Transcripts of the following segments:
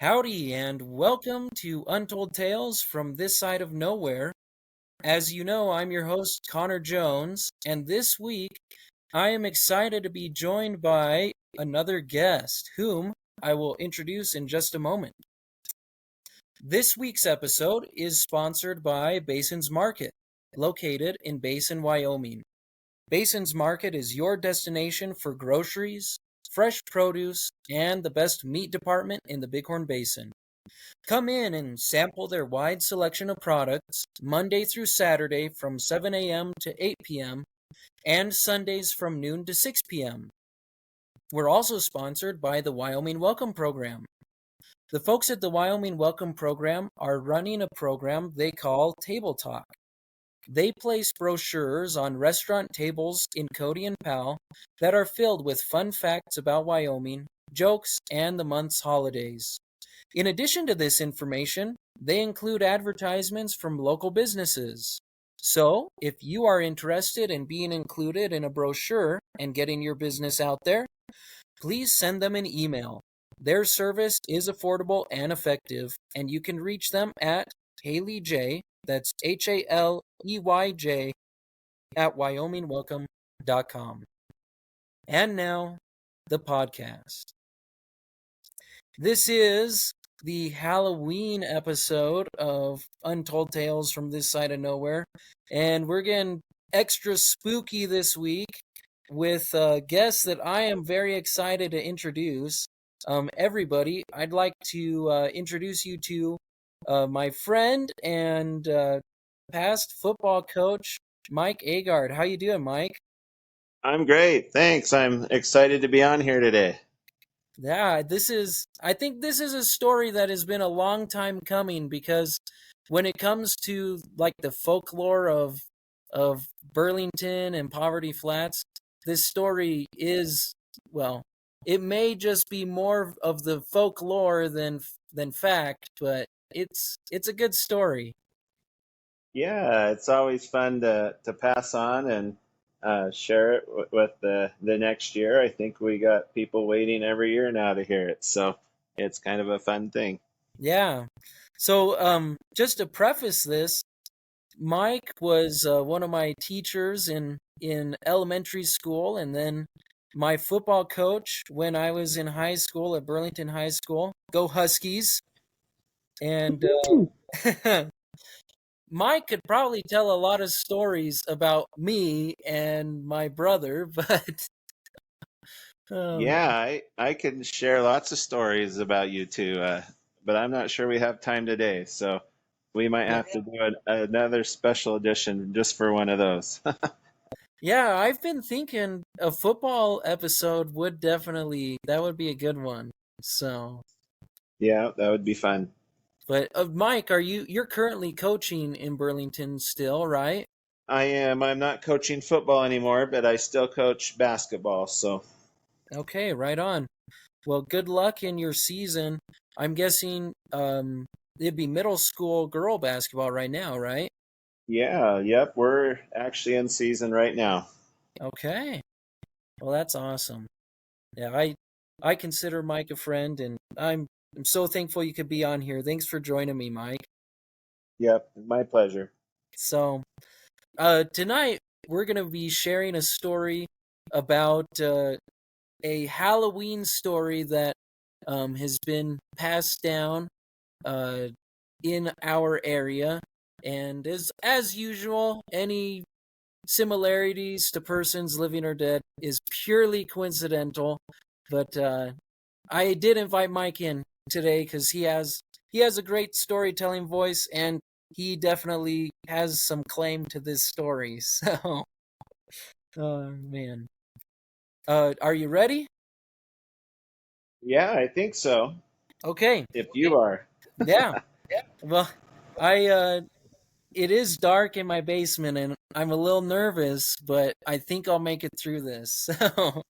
Howdy, and welcome to Untold Tales from this side of nowhere. As you know, I'm your host, Connor Jones, and this week I am excited to be joined by another guest, whom I will introduce in just a moment. This week's episode is sponsored by Basins Market, located in Basin, Wyoming. Basins Market is your destination for groceries, fresh produce, and the best meat department in the Bighorn Basin. Come in and sample their wide selection of products Monday through Saturday from 7 a.m. to 8 p.m. and Sundays from noon to 6 p.m. We're also sponsored by the Wyoming Welcome Program. The folks at the Wyoming Welcome Program are running a program they call Table Talk. They place brochures on restaurant tables in Cody and Powell that are filled with fun facts about Wyoming, jokes, and the month's holidays. In addition to this information, they include advertisements from local businesses. So, if you are interested in being included in a brochure and getting your business out there, please send them an email. Their service is affordable and effective, and you can reach them at Haley J, that's HALEYJ, at WyomingWelcome.com. And now, the podcast. This is the Halloween episode of Untold Tales from this side of nowhere, and we're getting extra spooky this week with guests that I am very excited to introduce. Everybody, I'd like to introduce you to my friend and past football coach, Mike Aagard. How you doing, Mike? I'm great, thanks. I'm excited to be on here today. Yeah, I think this is a story that has been a long time coming because when it comes to like the folklore of Burlington and Poverty Flats, this story is, well, it may just be more of the folklore than fact, but it's a good story. Yeah, it's always fun to pass on and share it with the next year. I think we got people waiting every year now to hear it, so it's kind of a fun thing. Yeah. So, just to preface this, Mike was one of my teachers in elementary school, and then my football coach when I was in high school at Burlington High School. Go Huskies! And Mike could probably tell a lot of stories about me and my brother, but Yeah, I can share lots of stories about you two, but I'm not sure we have time today, so we might have to do another special edition just for one of those. yeah, I've been thinking a football episode would that would be a good one. So, Yeah, that would be fun. but Mike, you're currently coaching in Burlington still, right? I am. I'm not coaching football anymore, but I still coach basketball, so. Okay, right on. Well, good luck in your season. I'm guessing it'd be middle school girl basketball right now, right? Yeah, yep, we're actually in season right now. Okay. Well, that's awesome. Yeah, I consider Mike a friend, and I'm so thankful you could be on here. Thanks for joining me, Mike. Yep, my pleasure. So, tonight we're gonna be sharing a story about a Halloween story that has been passed down in our area, and as usual, any similarities to persons living or dead is purely coincidental. But I did invite Mike in today because he has a great storytelling voice, and he definitely has some claim to this story. So, oh man, are you ready? Yeah, I think so. Okay. If you are. Yeah. Well, I it is dark in my basement, and I'm a little nervous, but I think I'll make it through this. So,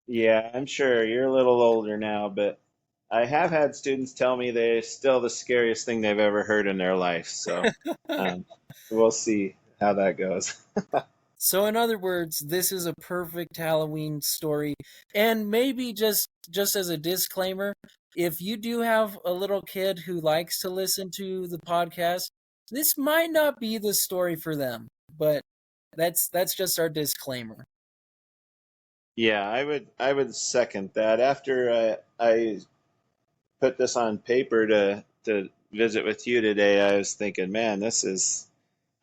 Yeah, I'm sure you're a little older now, but I have had students tell me they're still the scariest thing they've ever heard in their life. So um, we'll see how that goes. so in other words, this is a perfect Halloween story, and maybe just as a disclaimer, if you do have a little kid who likes to listen to the podcast, this might not be the story for them, but that's just our disclaimer. Yeah, I would second that. After I put this on paper to visit with you today, I was thinking, man,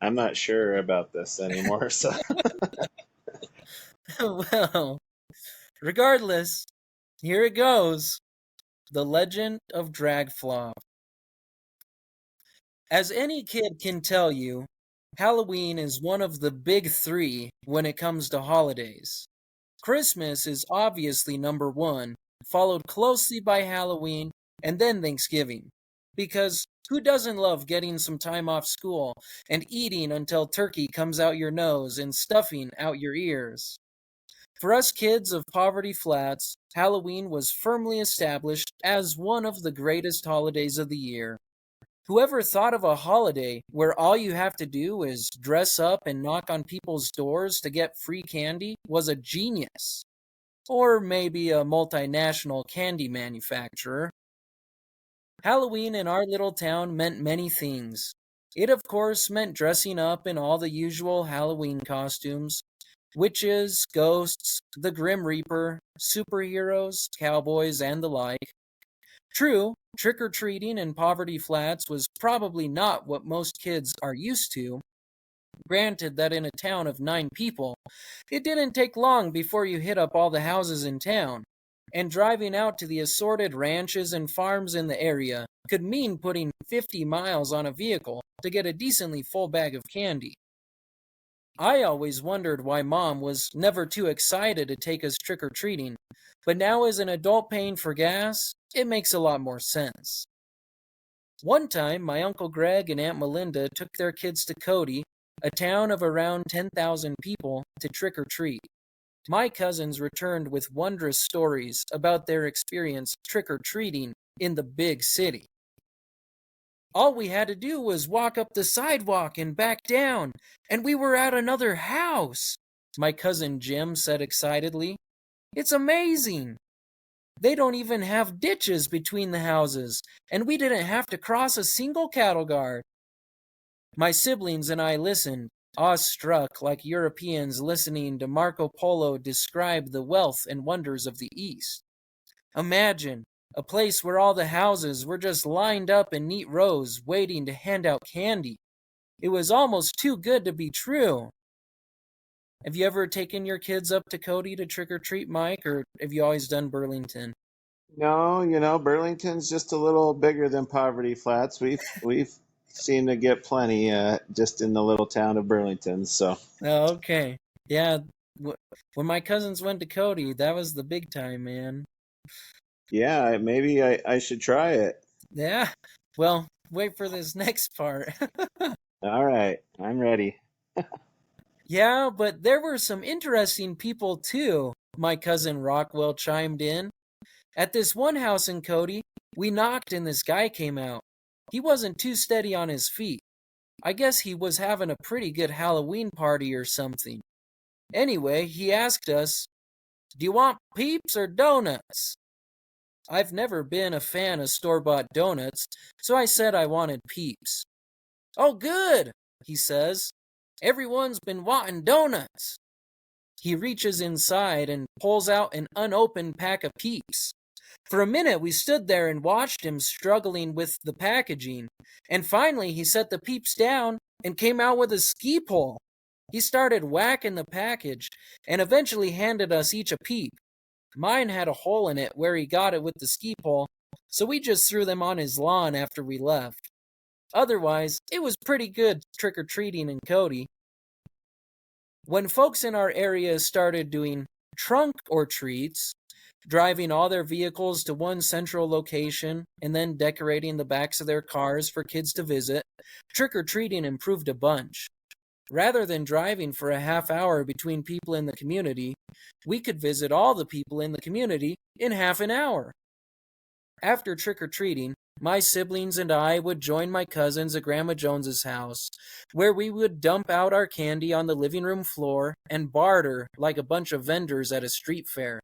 I'm not sure about this anymore. So Well, regardless, here it goes. The Legend of Dragflaw. As any kid can tell you, Halloween is one of the big three when it comes to holidays. Christmas is obviously number one, followed closely by Halloween and then Thanksgiving. Because who doesn't love getting some time off school and eating until turkey comes out your nose and stuffing out your ears? For us kids of Poverty Flats, Halloween was firmly established as one of the greatest holidays of the year. Whoever thought of a holiday where all you have to do is dress up and knock on people's doors to get free candy was a genius. Or maybe a multinational candy manufacturer. Halloween in our little town meant many things. It, of course, meant dressing up in all the usual Halloween costumes: witches, ghosts, the Grim Reaper, superheroes, cowboys, and the like. True, trick-or-treating in Poverty Flats was probably not what most kids are used to. Granted that in a town of 9 people, it didn't take long before you hit up all the houses in town, and driving out to the assorted ranches and farms in the area could mean putting 50 miles on a vehicle to get a decently full bag of candy. I always wondered why Mom was never too excited to take us trick-or-treating, but now as an adult paying for gas, it makes a lot more sense. One time, my Uncle Greg and Aunt Melinda took their kids to Cody, a town of around 10,000 people, to trick-or-treat. My cousins returned with wondrous stories about their experience trick-or-treating in the big city. All we had to do was walk up the sidewalk and back down, and we were at another house, my cousin Jim said excitedly. It's amazing. They don't even have ditches between the houses, and we didn't have to cross a single cattle guard. My siblings and I listened, awestruck like Europeans listening to Marco Polo describe the wealth and wonders of the East. Imagine a place where all the houses were just lined up in neat rows waiting to hand out candy. It was almost too good to be true. Have you ever taken your kids up to Cody to trick-or-treat, Mike, or have you always done Burlington? no, Burlington's just a little bigger than Poverty Flats. We've seemed to get plenty just in the little town of Burlington. So Oh, okay. Yeah, when my cousins went to Cody, that was the big time, man. yeah, maybe I should try it. Yeah, well, wait for this next part. All right, I'm ready. Yeah, but there were some interesting people too, my cousin Rockwell chimed in. At this one house in Cody, we knocked and this guy came out. He wasn't too steady on his feet. I guess he was having a pretty good Halloween party or something. Anyway, he asked us, "Do you want peeps or donuts?" I've never been a fan of store-bought donuts, so I said I wanted peeps. "Oh, good," he says. "Everyone's been wanting donuts." He reaches inside and pulls out an unopened pack of peeps. For a minute, we stood there and watched him struggling with the packaging, and finally he set the peeps down and came out with a ski pole. He started whacking the package and eventually handed us each a peep. Mine had a hole in it where he got it with the ski pole, so we just threw them on his lawn after we left. Otherwise, it was pretty good trick-or-treating in Cody. When folks in our area started doing trunk or treats, driving all their vehicles to one central location and then decorating the backs of their cars for kids to visit, trick-or-treating improved a bunch. Rather than driving for a half hour between people in the community, we could visit all the people in the community in half an hour. After trick-or-treating, my siblings and I would join my cousins at Grandma Jones's house, where we would dump out our candy on the living room floor and barter like a bunch of vendors at a street fair,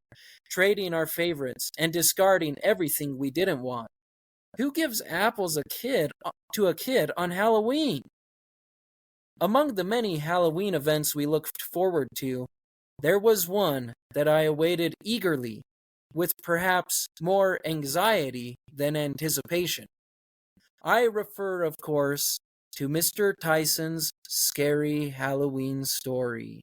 trading our favorites and discarding everything we didn't want. Who gives apples to a kid on Halloween? Among the many Halloween events we looked forward to, there was one that I awaited eagerly, with perhaps more anxiety than anticipation. I refer, of course, to Mr. Tyson's scary Halloween story.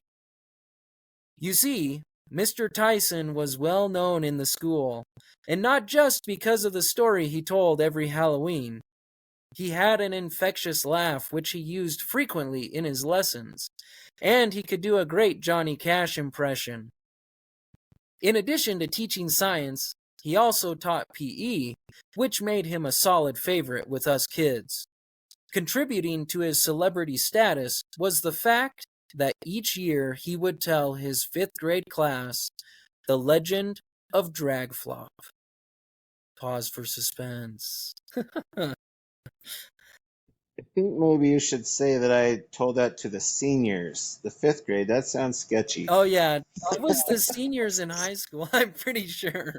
You see, Mr. Tyson was well known in the school, and not just because of the story he told every Halloween. He had an infectious laugh which he used frequently in his lessons, and he could do a great Johnny Cash impression. In addition to teaching science, he also taught PE, which made him a solid favorite with us kids. Contributing to his celebrity status was the fact that each year he would tell his 5th grade class the legend of Dragflop. Pause for suspense. I think maybe you should say that I told that to the seniors, the 5th grade. That sounds sketchy. Oh yeah, it was the seniors in high school, I'm pretty sure.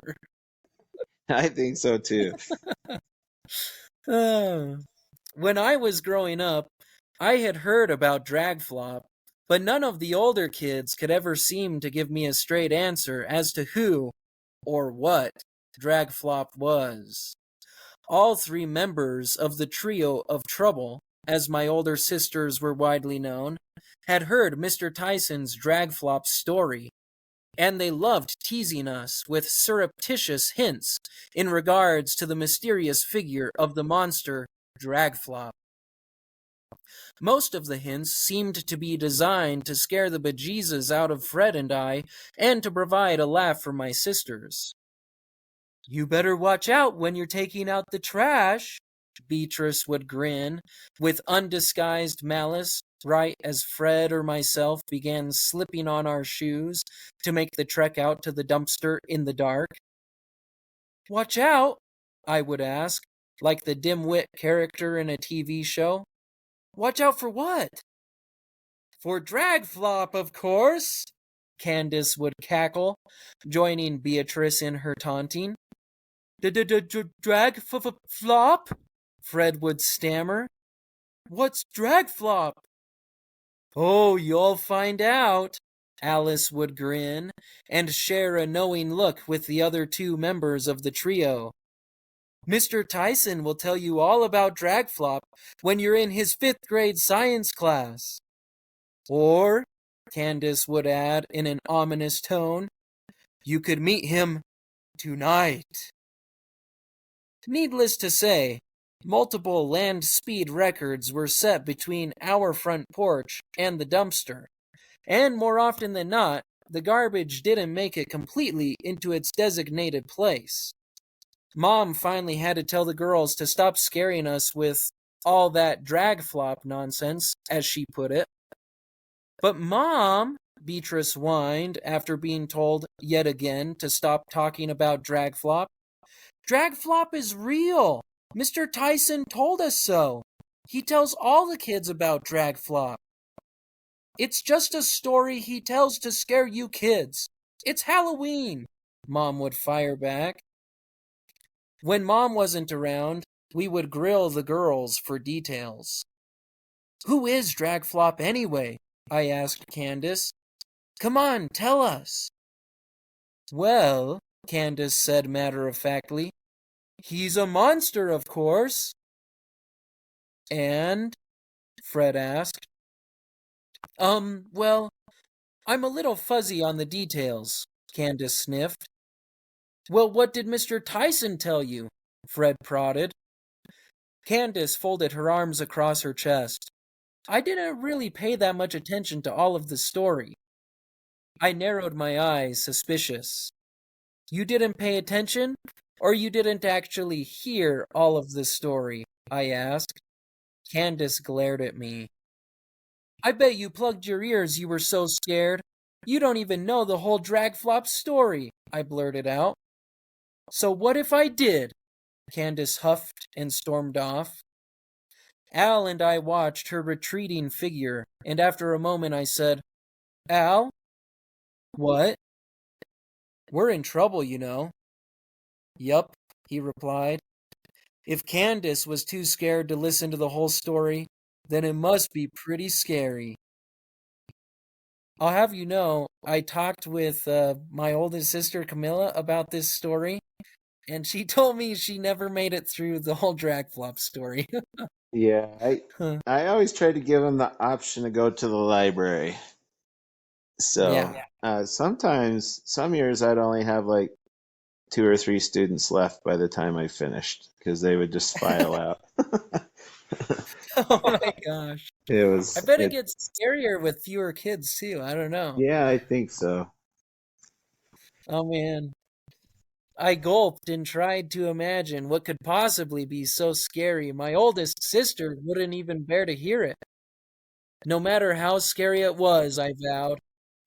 I think so too. When I was growing up, I had heard about Dragflop, but none of the older kids could ever seem to give me a straight answer as to who or what Dragflop was. All 3 members of the trio of Trouble, as my older sisters were widely known, had heard Mr. Tyson's Dragflop story, and they loved teasing us with surreptitious hints in regards to the mysterious figure of the monster Dragflop. Most of the hints seemed to be designed to scare the bejesus out of Fred and I, and to provide a laugh for my sisters. "You better watch out when you're taking out the trash," Beatrice would grin, with undisguised malice, right as Fred or myself began slipping on our shoes to make the trek out to the dumpster in the dark. "Watch out," I would ask, like the dim-wit character in a TV show. "Watch out for what?" "For Dragflop, of course," Candace would cackle, joining Beatrice in her taunting. "Drag-flop?" Fred would stammer. "What's Dragflop?" "Oh, you'll find out," Alice would grin, and share a knowing look with the other 2 members of the trio. "Mr. Tyson will tell you all about Dragflop when you're in his 5th grade science class." Or, Candace would add in an ominous tone, "you could meet him tonight." Needless to say, multiple land speed records were set between our front porch and the dumpster, and more often than not, the garbage didn't make it completely into its designated place. Mom finally had to tell the girls to stop scaring us with all that Dragflop nonsense, as she put it. "But Mom," Beatrice whined after being told yet again to stop talking about Dragflop, "Dragflop is real. Mr. Tyson told us so. He tells all the kids about Dragflop." "It's just a story he tells to scare you kids. It's Halloween," Mom would fire back. When Mom wasn't around, we would grill the girls for details. "Who is Dragflop anyway?" I asked Candace. "Come on, tell us." "Well," Candace said matter-of-factly, "he's a monster, of course." "And?" Fred asked. Well, I'm a little fuzzy on the details," Candace sniffed. "Well, what did Mr. Tyson tell you?" Fred prodded. Candace folded her arms across her chest. I didn't really pay that much attention to all of the story. I narrowed my eyes, suspicious. "You didn't pay attention? Or you didn't actually hear all of the story?" I asked. Candace glared at me. "I bet you plugged your ears, you were so scared. You don't even know the whole Dragflop story," I blurted out. "So what if I did?" Candace huffed and stormed off. Al and I watched her retreating figure, and after a moment I said, Al? What? We're in trouble, you know. Yup, he replied. If Candace was too scared to listen to the whole story, then it must be pretty scary. I'll have you know, I talked with my oldest sister Camilla about this story, and she told me she never made it through the whole drag flop story. Yeah, I always try to give them the option to go to the library. So Yeah. sometimes, some years I'd only have like 2 or 3 students left by the time I finished because they would just file out. Oh my gosh. It I was bet it it. gets scarier with fewer kids too. I don't know. Yeah, I think so. Oh man. I gulped and tried to imagine what could possibly be so scary my oldest sister wouldn't even bear to hear it. No matter how scary it was, I vowed,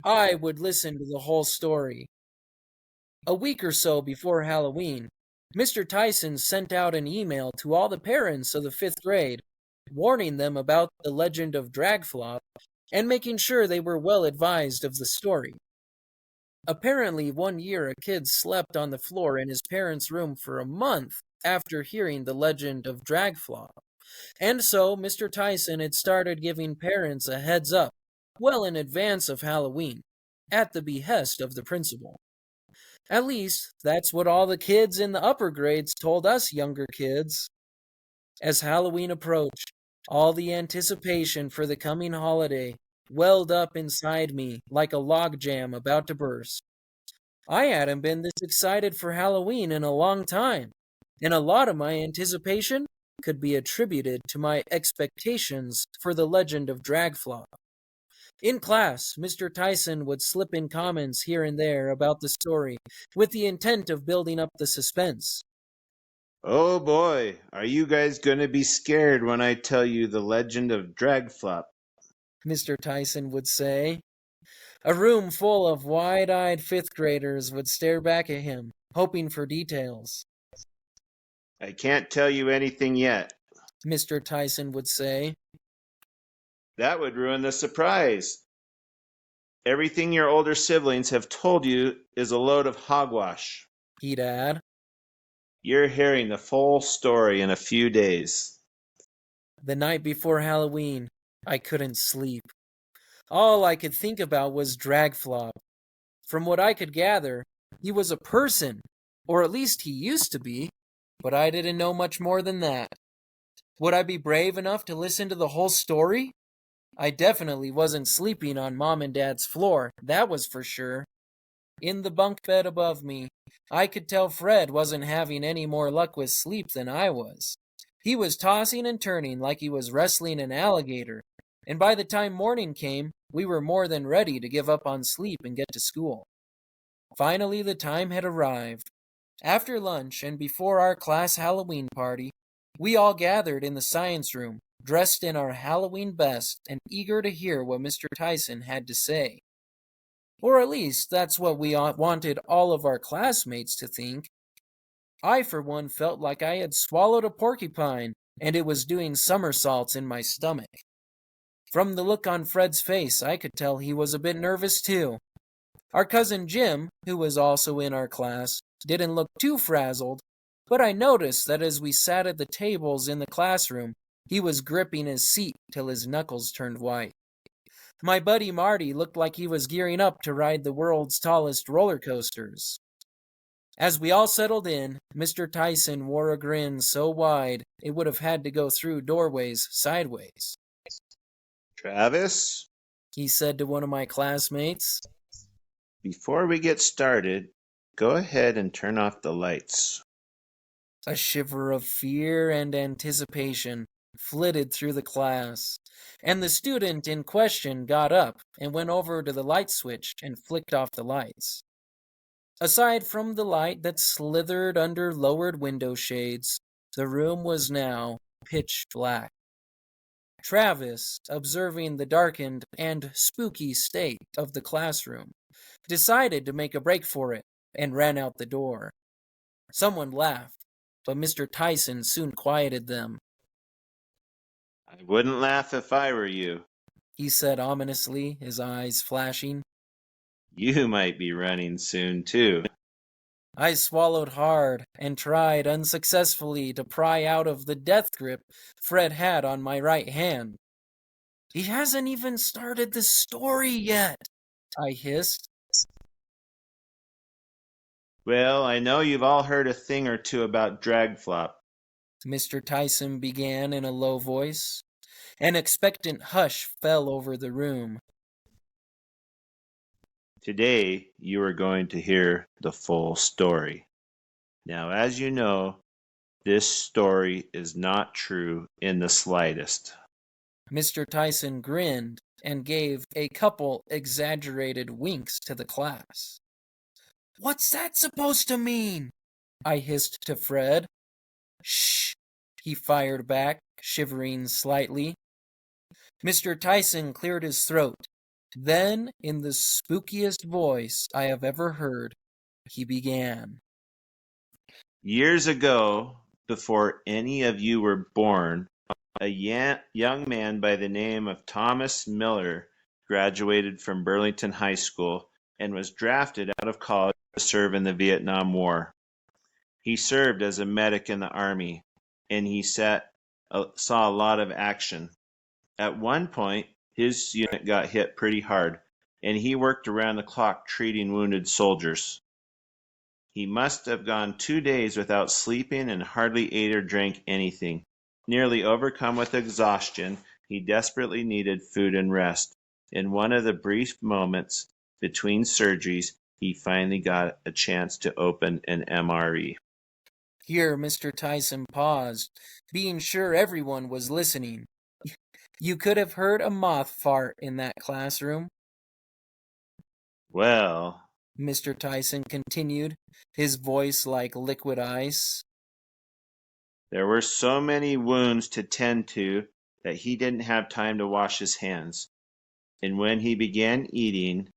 I would listen to the whole story. A week or so before Halloween, Mr. Tyson sent out an email to all the parents of the 5th grade, warning them about the legend of Dragflop and making sure they were well advised of the story. Apparently, one year a kid slept on the floor in his parents' room for a month after hearing the legend of Dragflop. And so Mr. Tyson had started giving parents a heads up well in advance of Halloween, at the behest of the principal. At least, that's what all the kids in the upper grades told us younger kids. As Halloween approached, all the anticipation for the coming holiday welled up inside me like a logjam about to burst. I hadn't been this excited for Halloween in a long time, and a lot of my anticipation could be attributed to my expectations for the legend of Dragflop. In class, Mr. Tyson would slip in comments here and there about the story with the intent of building up the suspense. Oh boy, are you guys going to be scared when I tell you the legend of Dragflop? Mr. Tyson would say. A room full of wide-eyed 5th graders would stare back at him, hoping for details. I can't tell you anything yet. Mr. Tyson would say. That would ruin the surprise. Everything your older siblings have told you is a load of hogwash. He'd add. You're hearing the full story in a few days. The night before Halloween, I couldn't sleep. All I could think about was Dragflop. From what I could gather, he was a person, or at least he used to be, but I didn't know much more than that. Would I be brave enough to listen to the whole story? I definitely wasn't sleeping on Mom and Dad's floor, that was for sure. In the bunk bed above me, I could tell Fred wasn't having any more luck with sleep than I was. He was tossing and turning like he was wrestling an alligator, and by the time morning came, we were more than ready to give up on sleep and get to school. Finally, the time had arrived. After lunch and before our class Halloween party, we all gathered in the science room, dressed in our Halloween best and eager to hear what Mr. Tyson had to say. Or at least that's what we wanted all of our classmates to think. I, for one, felt like I had swallowed a porcupine and it was doing somersaults in my stomach. From the look on Fred's face, I could tell he was a bit nervous too. Our cousin Jim, who was also in our class, didn't look too frazzled, but I noticed that as we sat at the tables in the classroom, he was gripping his seat till his knuckles turned white. My buddy Marty looked like he was gearing up to ride the world's tallest roller coasters. As we all settled in, Mr. Tyson wore a grin so wide it would have had to go through doorways sideways. Travis, He said to one of my classmates, before we get started, go ahead and turn off the lights. A shiver of fear and anticipation flitted through the class, and the student in question got up and went over to the light switch and flicked off the lights. Aside from the light that slithered under lowered window shades, the room was now pitch black. Travis, observing the darkened and spooky state of the classroom, decided to make a break for it and ran out the door. Someone laughed. but Mr. Tyson soon quieted them. "I wouldn't laugh if I were you," he said ominously, his eyes flashing. "You might be running soon, too." I swallowed hard and tried unsuccessfully to pry out of the death grip Fred had on my right hand. "He hasn't even started the story yet," I hissed. "Well, I know you've all heard a thing or two about Dragflop." Mr. Tyson began in a low voice. An expectant hush fell over the room. "Today you are going to hear the full story. Now, as you know, this story is not true in the slightest." Mr. Tyson grinned and gave a couple exaggerated winks to the class. "What's that supposed to mean?" I hissed to Fred. "Shh!" he fired back, shivering slightly. Mr. Tyson cleared his throat. Then, in the spookiest voice I have ever heard, he began. "Years ago, before any of you were born, a young man by the name of Thomas Miller graduated from Burlington High School and was drafted out of college to serve in the Vietnam War. He served as a medic in the Army, and he saw a lot of action. At one point, his unit got hit pretty hard, and he worked around the clock treating wounded soldiers. He must have gone 2 days without sleeping and hardly ate or drank anything. Nearly overcome with exhaustion, he desperately needed food and rest. In one of the brief moments between surgeries, he finally got a chance to open an MRE." Here Mr. Tyson paused, being sure everyone was listening. You could have heard a moth fart in that classroom. "Well," Mr. Tyson continued, his voice like liquid ice, "there were so many wounds to tend to that he didn't have time to wash his hands. And when he began eating,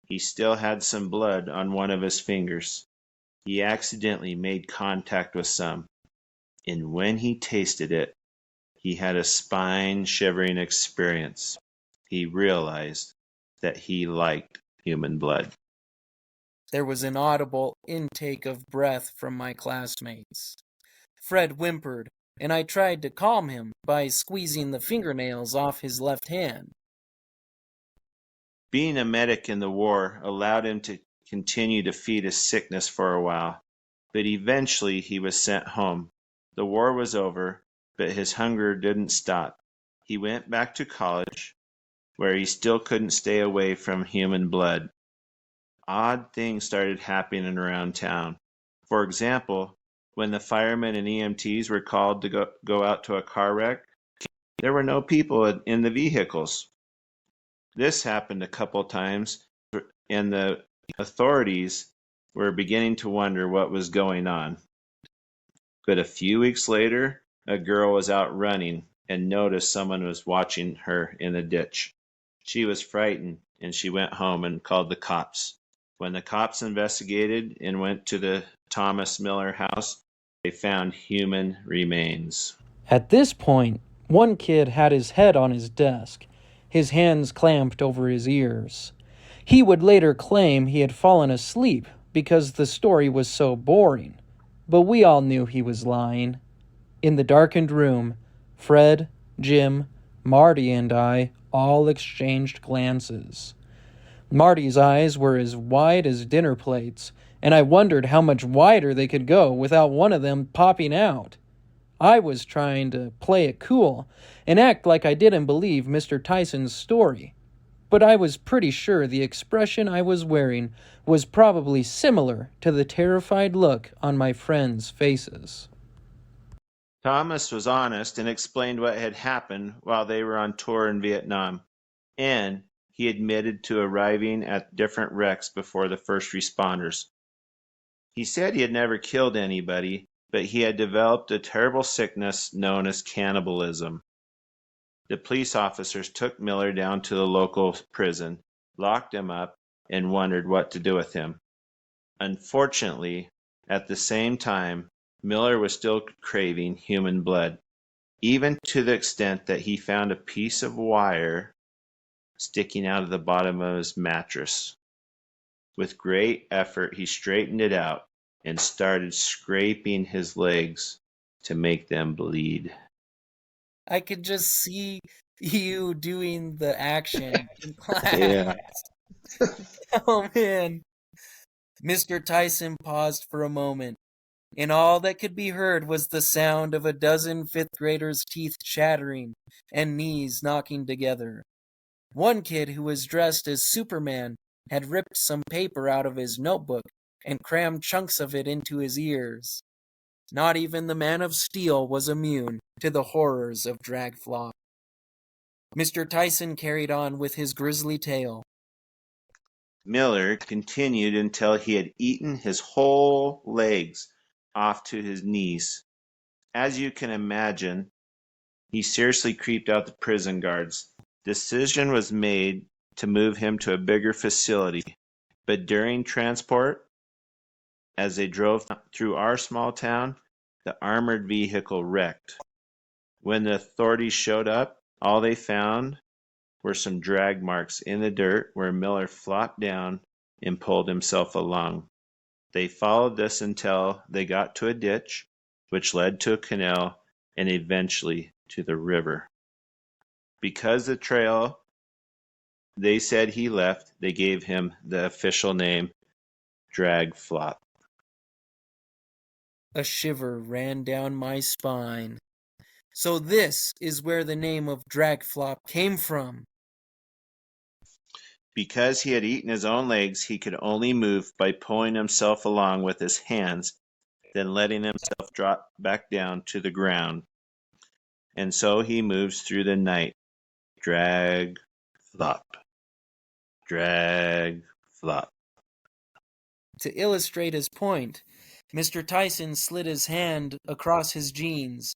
he still had some blood on one of his fingers. He accidentally made contact with some, and when he tasted it, he had a spine-shivering experience. He realized that he liked human blood." There was an audible intake of breath from my classmates. Fred whimpered, and I tried to calm him by squeezing the fingernails off his left hand. Being a medic in the war allowed him to continue to feed his sickness for a while, but eventually he was sent home. The war was over, but his hunger didn't stop. He went back to college, where he still couldn't stay away from human blood. Odd things started happening around town. For example, when the firemen and EMTs were called to go out to a car wreck, there were no people in the vehicles. This happened a couple times, and the authorities were beginning to wonder what was going on. But a few weeks later, a girl was out running and noticed someone was watching her in a ditch. She was frightened, and she went home and called the cops. When the cops investigated and went to the Thomas Miller house, they found human remains. At this point, one kid had his head on his desk, his hands clamped over his ears. He would later claim he had fallen asleep because the story was so boring, but we all knew he was lying. In the darkened room, Fred, Jim, Marty, and I all exchanged glances. Marty's eyes were as wide as dinner plates, and I wondered how much wider they could go without one of them popping out. I was trying to play it cool and act like I didn't believe Mr. Tyson's story, but I was pretty sure the expression I was wearing was probably similar to the terrified look on my friends' faces. Thomas was honest and explained what had happened while they were on tour in Vietnam, and he admitted to arriving at different wrecks before the first responders. He said he had never killed anybody, but he had developed a terrible sickness known as cannibalism. The police officers took Miller down to the local prison, locked him up, and wondered what to do with him. Unfortunately, at the same time, Miller was still craving human blood, even to the extent that he found a piece of wire sticking out of the bottom of his mattress. With great effort he straightened it out and started scraping his legs to make them bleed. I could just see you doing the action in class. Yeah. Oh man. Mr. Tyson paused for a moment, and all that could be heard was the sound of a dozen fifth graders' teeth chattering and knees knocking together. One kid who was dressed as Superman had ripped some paper out of his notebook and crammed chunks of it into his ears. Not even the Man of Steel was immune to the horrors of drag flop. Mr. Tyson carried on with his grisly tale. Miller continued until he had eaten his whole legs off to his knees. As you can imagine, he seriously creeped out the prison guards. Decision was made to move him to a bigger facility, but during transport, as they drove through our small town, the armored vehicle wrecked. When the authorities showed up, all they found were some drag marks in the dirt where Miller flopped down and pulled himself along. They followed this until they got to a ditch, which led to a canal and eventually to the river. Because the trail they said he left, they gave him the official name, Drag Flop. A shiver ran down my spine. So this is where the name of drag flop came from. Because he had eaten his own legs, he could only move by pulling himself along with his hands, then letting himself drop back down to the ground. And so he moves through the night. Drag, flop. Drag, flop. To illustrate his point, Mr. Tyson slid his hand across his jeans,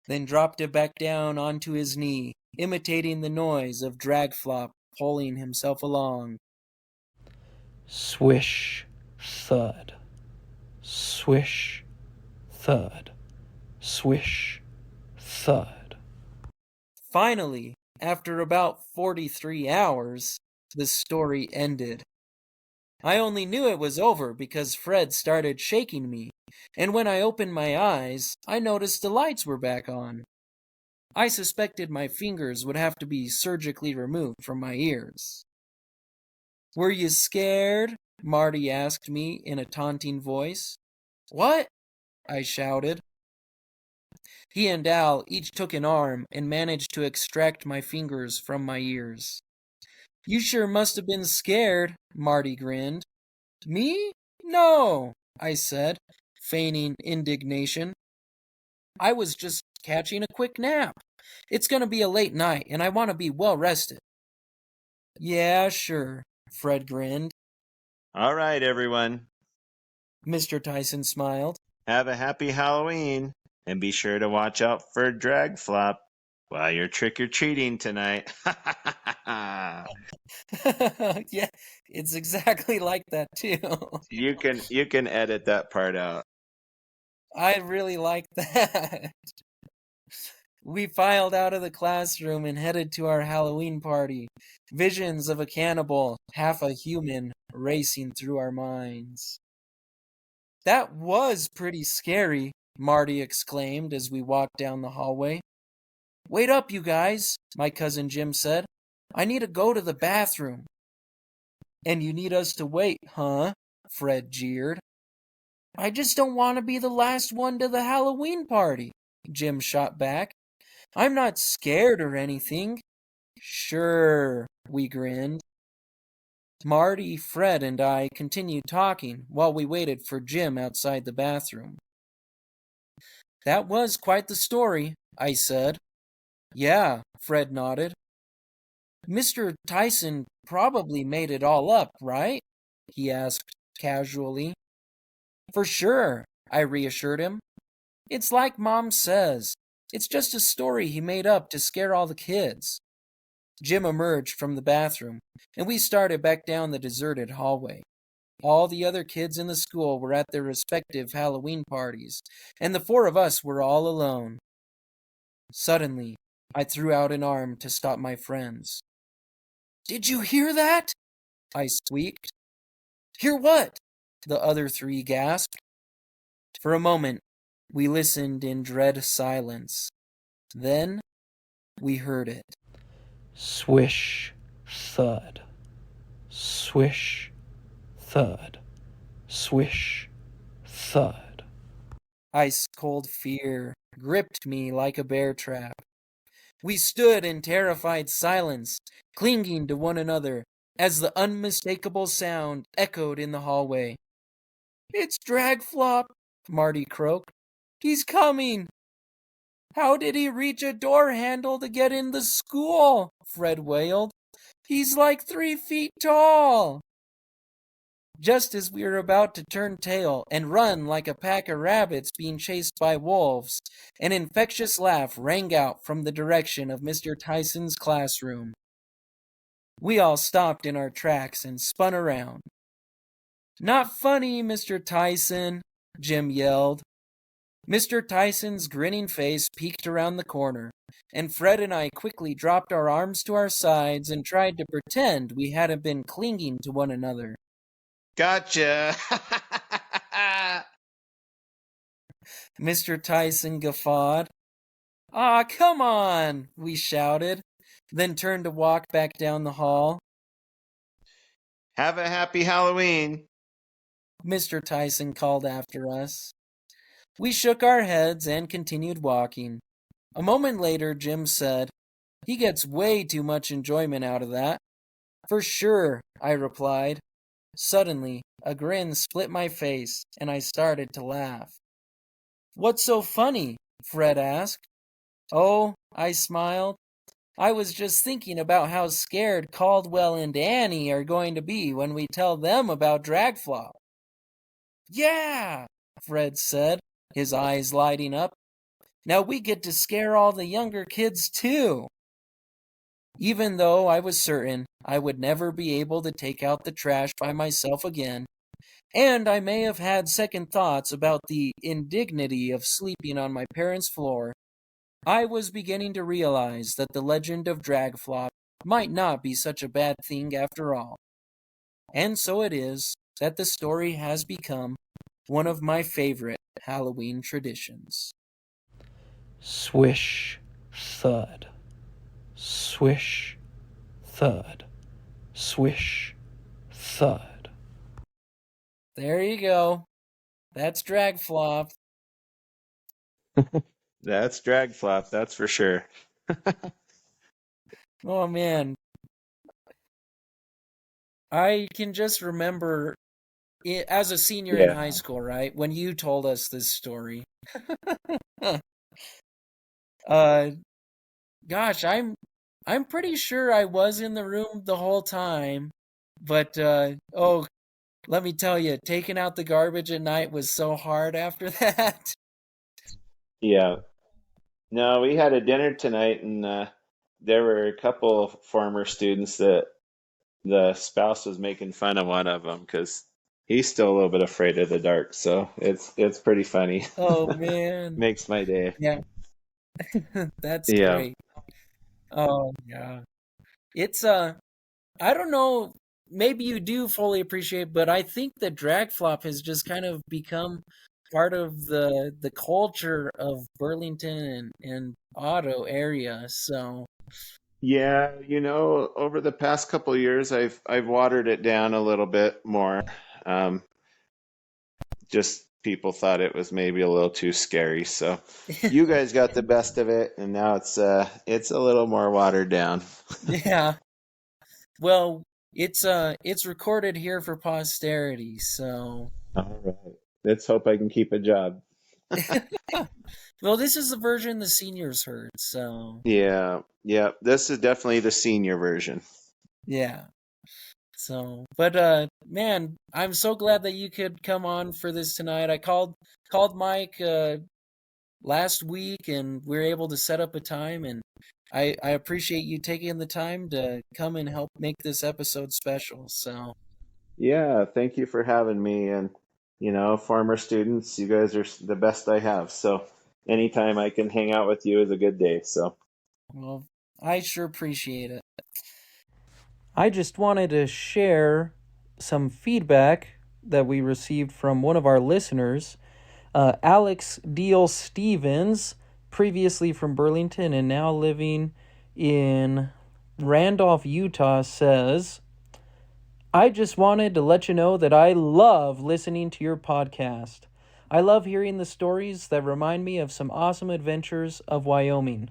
then dropped it back down onto his knee, imitating the noise of drag flop pulling himself along. Swish, thud. Swish, thud. Swish, thud. Finally, after about 43 hours, the story ended. I only knew it was over because Fred started shaking me, and when I opened my eyes, I noticed the lights were back on. I suspected my fingers would have to be surgically removed from my ears. "Were you scared?" Marty asked me in a taunting voice. "What?" I shouted. He and Al each took an arm and managed to extract my fingers from my ears. "You sure must have been scared," Marty grinned. "Me? No," I said, feigning indignation. "I was just catching a quick nap. It's going to be a late night, and I want to be well rested." "Yeah, sure," Fred grinned. All right, everyone. Mr. Tyson smiled. Have a happy Halloween, and be sure to watch out for Drag Flop while you're trick-or-treating tonight. Yeah, it's exactly like that too. You can edit that part out. I really like that. We filed out of the classroom and headed to our Halloween party. Visions of a cannibal, half a human, racing through our minds. "That was pretty scary," Marty exclaimed as we walked down the hallway. "Wait up, you guys," my cousin Jim said. "I need to go to the bathroom." "And you need us to wait, huh?" Fred jeered. "I just don't want to be the last one to the Halloween party," Jim shot back. "I'm not scared or anything." "Sure," we grinned. Marty, Fred, and I continued talking while we waited for Jim outside the bathroom. "That was quite the story," I said. "Yeah," Fred nodded. "Mr. Tyson probably made it all up, right?" he asked casually. "For sure," I reassured him. "It's like Mom says. It's just a story he made up to scare all the kids." Jim emerged from the bathroom, and we started back down the deserted hallway. All the other kids in the school were at their respective Halloween parties, and the four of us were all alone. Suddenly, I threw out an arm to stop my friends. "Did you hear that?" I squeaked. "Hear what?" the other three gasped. For a moment, we listened in dread silence. Then, we heard it. Swish, thud. Swish, thud. Swish, thud. Ice-cold fear gripped me like a bear trap. We stood in terrified silence, clinging to one another, as the unmistakable sound echoed in the hallway. "It's Dragflop," Marty croaked. "He's coming." "How did he reach a door handle to get in the school?" Fred wailed. "He's like 3 feet tall." Just as we were about to turn tail and run like a pack of rabbits being chased by wolves, an infectious laugh rang out from the direction of Mr. Tyson's classroom. We all stopped in our tracks and spun around. "Not funny, Mr. Tyson," Jim yelled. Mr. Tyson's grinning face peeked around the corner, and Fred and I quickly dropped our arms to our sides and tried to pretend we hadn't been clinging to one another. Gotcha. Mr. Tyson guffawed. "Aw, come on," we shouted, then turned to walk back down the hall. Have a happy Halloween. Mr. Tyson called after us. We shook our heads and continued walking. A moment later, Jim said, "He gets way too much enjoyment out of that." "For sure," I replied. Suddenly, a grin split my face, and I started to laugh. "What's so funny?" Fred asked. "Oh," I smiled. "I was just thinking about how scared Caldwell and Annie are going to be when we tell them about Dragflop." "Yeah," Fred said, his eyes lighting up. "Now we get to scare all the younger kids too." Even though I was certain I would never be able to take out the trash by myself again, and I may have had second thoughts about the indignity of sleeping on my parents' floor, I was beginning to realize that the legend of Dragflop might not be such a bad thing after all. And so it is that the story has become one of my favorite Halloween traditions. Swish, thud. Swish, thud. Swish, thud. There you go. That's Dragflop. That's Dragflop, that's for sure. Oh man. I can just remember as a senior in high school, right? When you told us this story. Gosh, I'm pretty sure I was in the room the whole time, but let me tell you, taking out the garbage at night was so hard after that. Yeah. No, we had a dinner tonight, and there were a couple of former students that the spouse was making fun of one of them because he's still a little bit afraid of the dark. So it's pretty funny. Oh man. Makes my day. Yeah. That's Yeah. great. Oh yeah. It's I don't know, maybe you do fully appreciate, but I think that Dragflop has just kind of become part of the culture of Burlington and Otto area. So Yeah, over the past couple of years, I've watered it down a little bit more. Just people thought it was maybe a little too scary. So you guys got the best of it, and now it's a little more watered down. yeah. Well, it's recorded here for posterity, so All right. Let's hope I can keep a job. well, this is the version the seniors heard, so Yeah, this is definitely the senior version. yeah. So, but man, I'm so glad that you could come on for this tonight. I called Mike last week, and we were able to set up a time, and I appreciate you taking the time to come and help make this episode special. So Yeah, thank you for having me. And, former students, you guys are the best I have. So anytime I can hang out with you is a good day. So, Well, I sure appreciate it. I just wanted to share some feedback that we received from one of our listeners, Alex Deal Stevens, previously from Burlington and now living in Randolph, Utah, says, I just wanted to let you know that I love listening to your podcast. I love hearing the stories that remind me of some awesome adventures of Wyoming.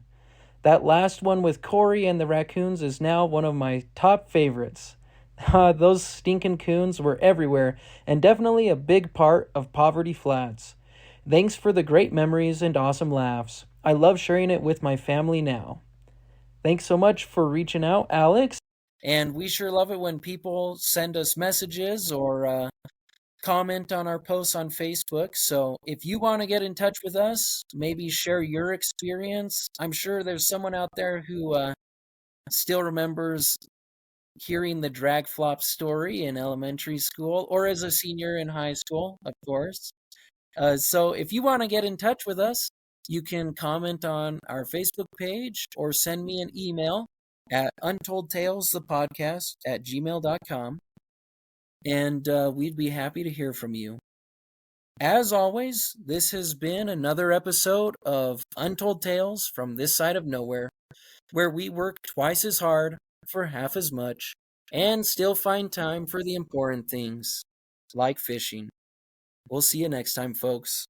That last one with Corey and the raccoons is now one of my top favorites. Those stinking coons were everywhere and definitely a big part of Poverty Flats. Thanks for the great memories and awesome laughs. I love sharing it with my family now. Thanks so much for reaching out, Alex. And we sure love it when people send us messages or comment on our posts on Facebook. So if you want to get in touch with us, maybe share your experience. I'm sure there's someone out there who still remembers hearing the drag flop story in elementary school or as a senior in high school, of course. So if you want to get in touch with us, you can comment on our Facebook page or send me an email at untoldtalesthepodcast@gmail.com, and we'd be happy to hear from you. As always, this has been another episode of Untold Tales from this side of nowhere, where we work twice as hard for half as much and still find time for the important things, like fishing. We'll see you next time, folks.